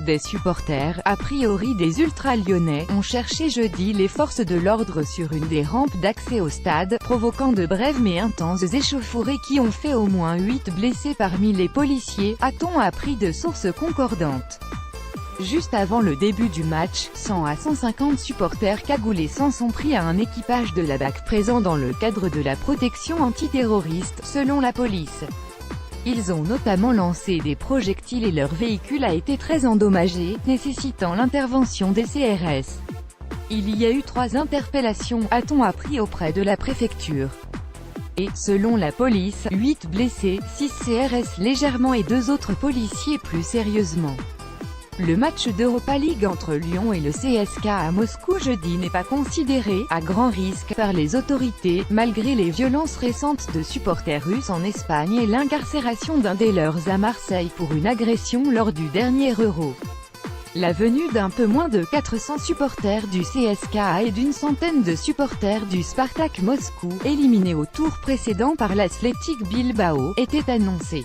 Des supporters, a priori des ultras lyonnais, ont cherché jeudi les forces de l'ordre sur une des rampes d'accès au stade, provoquant de brèves mais intenses échauffourées qui ont fait au moins 8 blessés parmi les policiers, a-t-on appris de sources concordantes. Juste avant le début du match, 100 à 150 supporters cagoulés s'en sont pris à un équipage de la BAC présent dans le cadre de la protection antiterroriste, selon la police. Ils ont notamment lancé des projectiles et leur véhicule a été très endommagé, nécessitant l'intervention des CRS. Il y a eu 3 interpellations, a-t-on appris auprès de la préfecture. Et, selon la police, 8 blessés, 6 CRS légèrement et 2 autres policiers plus sérieusement. Le match d'Europa League entre Lyon et le CSKA à Moscou jeudi n'est pas considéré à grand risque par les autorités, malgré les violences récentes de supporters russes en Espagne et l'incarcération d'un des leurs à Marseille pour une agression lors du dernier Euro. La venue d'un peu moins de 400 supporters du CSKA et d'une centaine de supporters du Spartak Moscou, éliminés au tour précédent par l'Athletic Bilbao, était annoncée.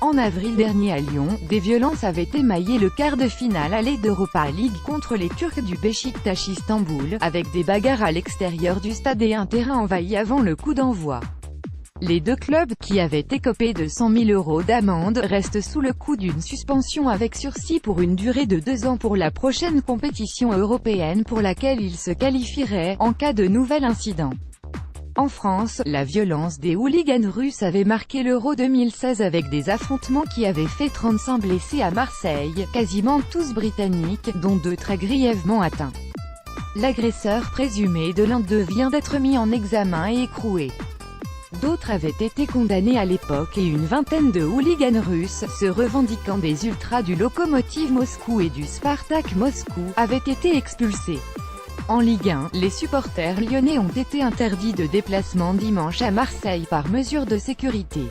En avril dernier à Lyon, des violences avaient émaillé le quart de finale aller d'Europa League contre les Turcs du Beşiktaş Istanbul, avec des bagarres à l'extérieur du stade et un terrain envahi avant le coup d'envoi. Les deux clubs, qui avaient écopé de 100 000 € d'amende, restent sous le coup d'une suspension avec sursis pour une durée de 2 ans pour la prochaine compétition européenne pour laquelle ils se qualifieraient, en cas de nouvel incident. En France, la violence des hooligans russes avait marqué l'Euro 2016 avec des affrontements qui avaient fait 35 blessés à Marseille, quasiment tous britanniques, dont 2 très grièvement atteints. L'agresseur présumé de l'un d'eux vient d'être mis en examen et écroué. D'autres avaient été condamnés à l'époque et une vingtaine de hooligans russes, se revendiquant des ultras du Lokomotiv Moscou et du Spartak Moscou, avaient été expulsés. En Ligue 1, les supporters lyonnais ont été interdits de déplacement dimanche à Marseille par mesure de sécurité.